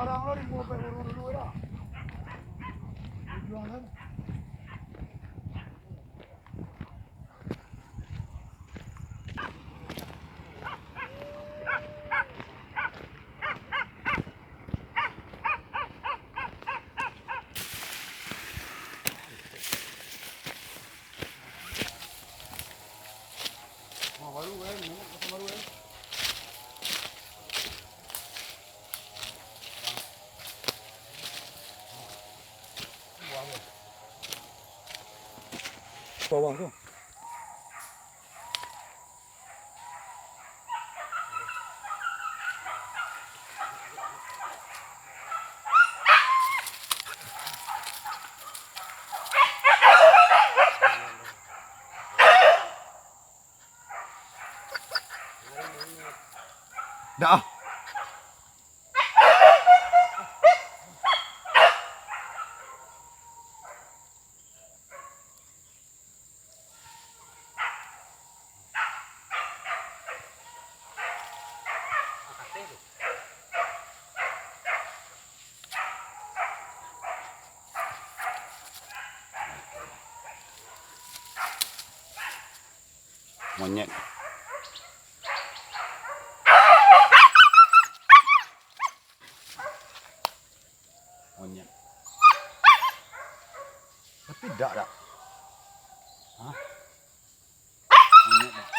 Barang lo dibawa ke urut dulu dah. Jual kan? Baru kan, baru kan. Bawang tu. Dah. Monyet. Monyet. Tapi dak dak. Hah? Monyet dak.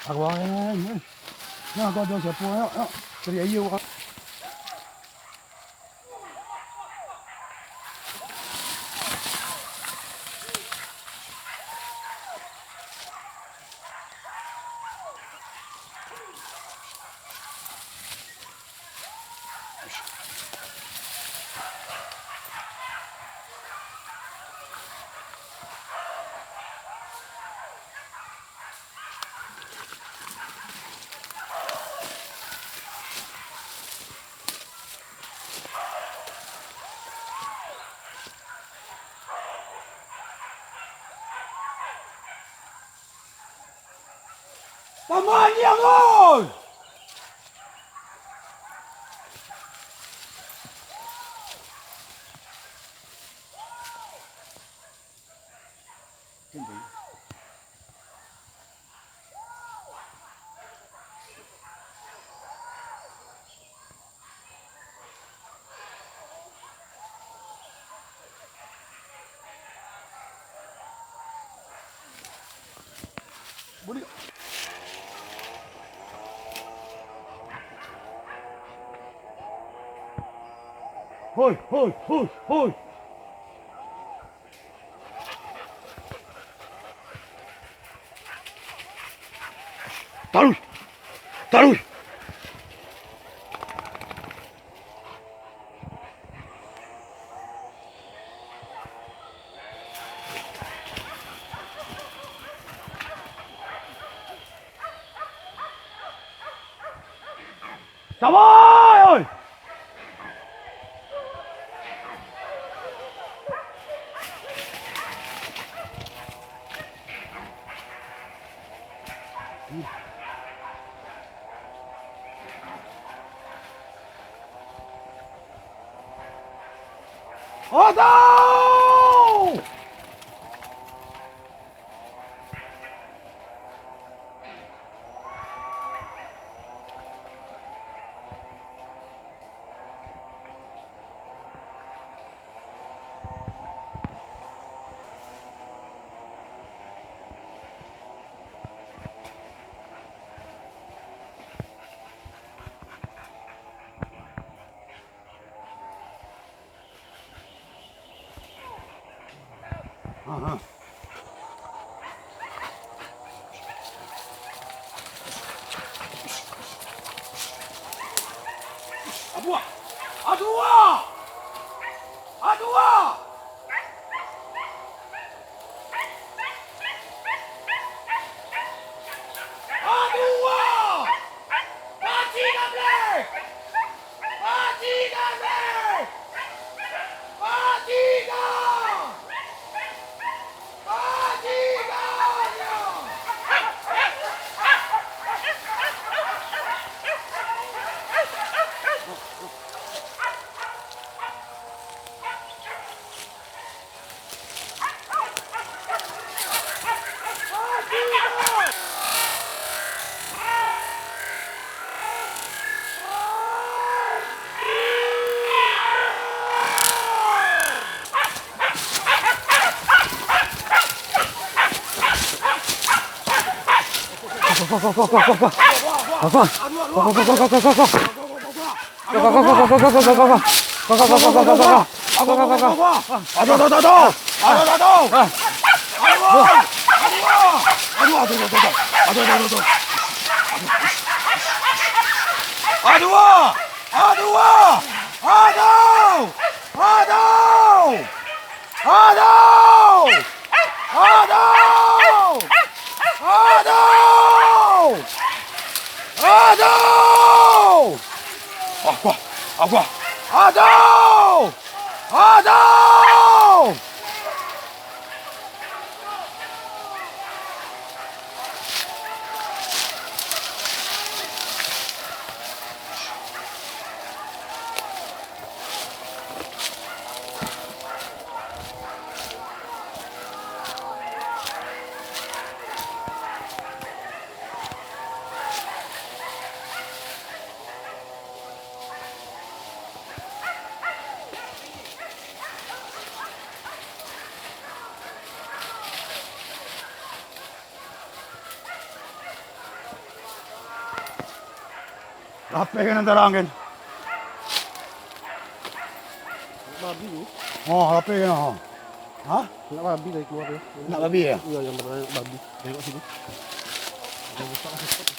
Aku ni. Nah, kau jangan siapa ya. Cari ayu. Tamannya oi. Boleh. Hoi, hoi, hoi, hoi. Taruh. Taruh. Sabar oi. Otto! Aha. Aduh! Aduh! Aduh! Aduh! Mati kami! Mati kami! Mati kau! Mati kau! Apa yang nak terangkan? Babi ni. Oh, apa yang nak? Ha? Nak babi dari keluar dia. Nak babi ya? Ya, yang beranak babi. Tengok sini. Yang besar lah.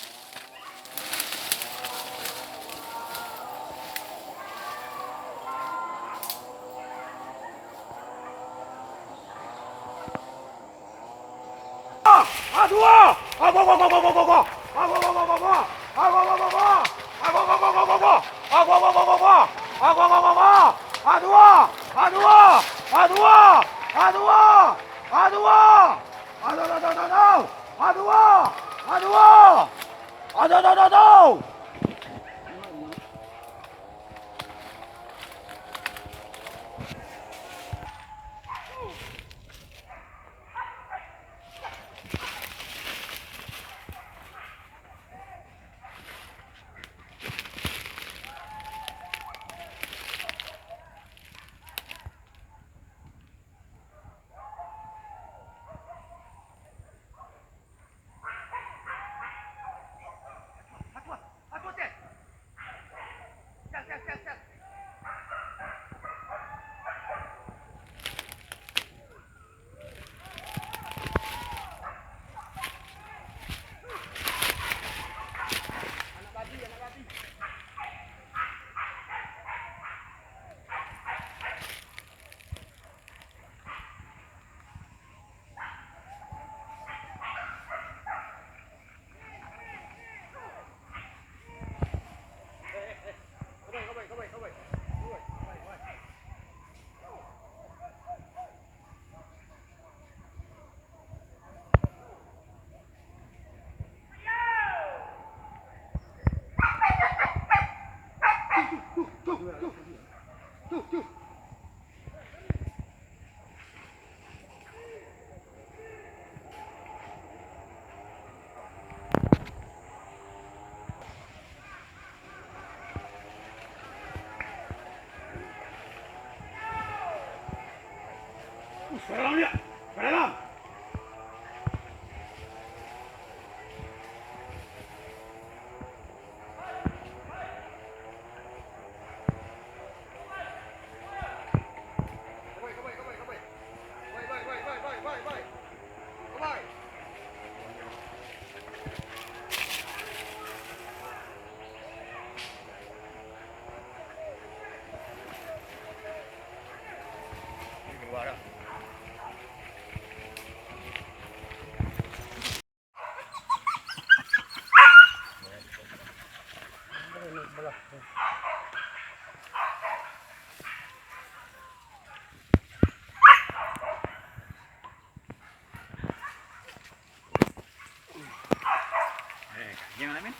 Jangan lah, men.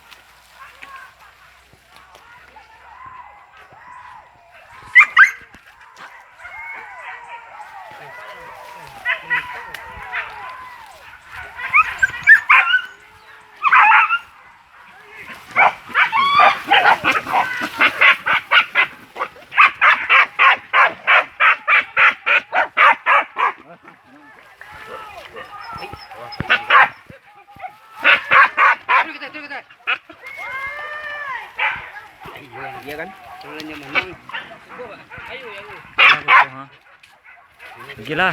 Iya kan? Turunnya menang. Ayo. Gila.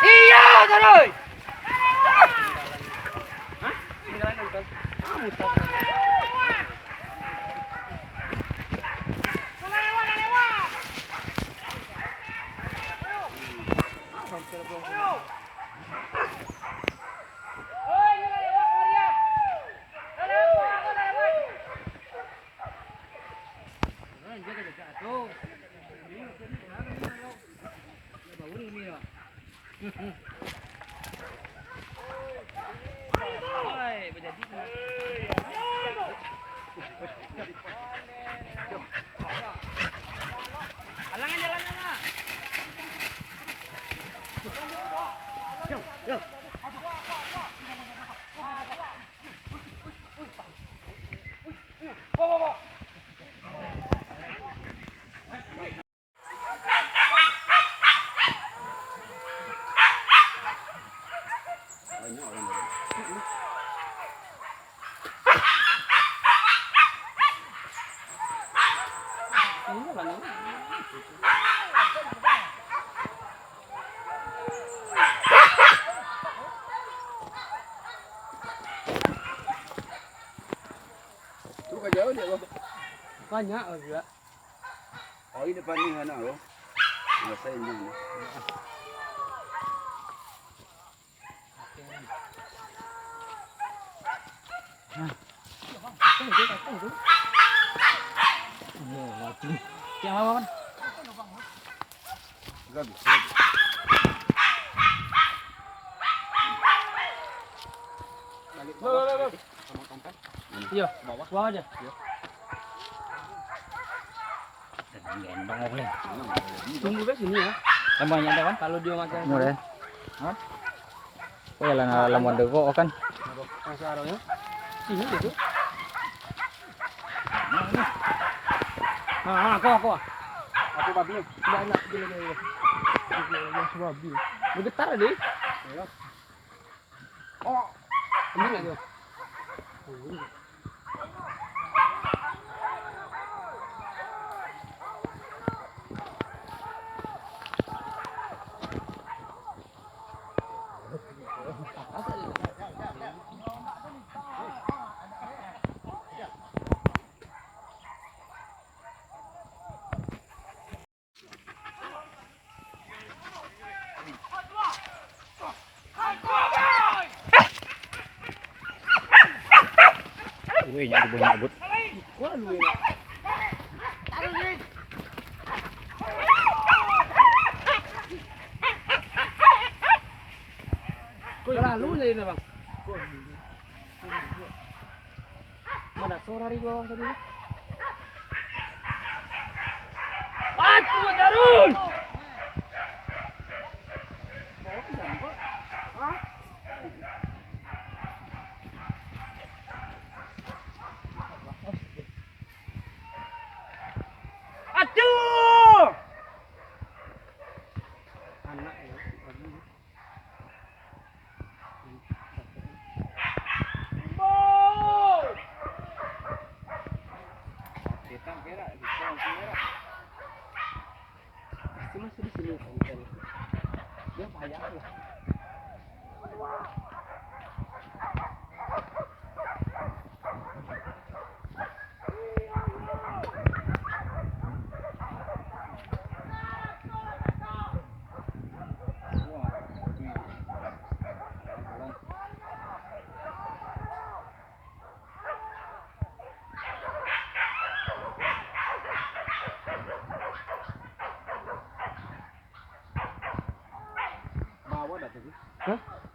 Iya, taruh. Hah? Tinggalan nonton. Halangan jalannya lah. Tuh jauh dia loh. Banyak juga. Oh ini depan nih mana loh. Rasain dulu. Yang apa, Man? Gabi. Loh. Iya, bawah aja. Gendong boleh. Tunggu ke sini ya. Lemahnya ada kan? Kalau dia makan. Boleh. Hah? Oh ya lah lemon dego kan? Masuk arahnya. Sini gitu. Kau. Aku babi. Banyak gila. Babi. Bergetar deh. Oh, Ini enggak tuh? Wih, nyari banyak but. Wah, lu ya. Terlalu lagi nih, Bang. Mana suara di bawah tadi? Aku darun. Aduh! Anak ya. Masih di sini kan. Dia payah lah.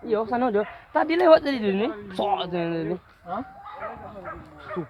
Yo, sana dia. Tadi lewat tadi dia ni. Sok tu ni. Ha? Tu.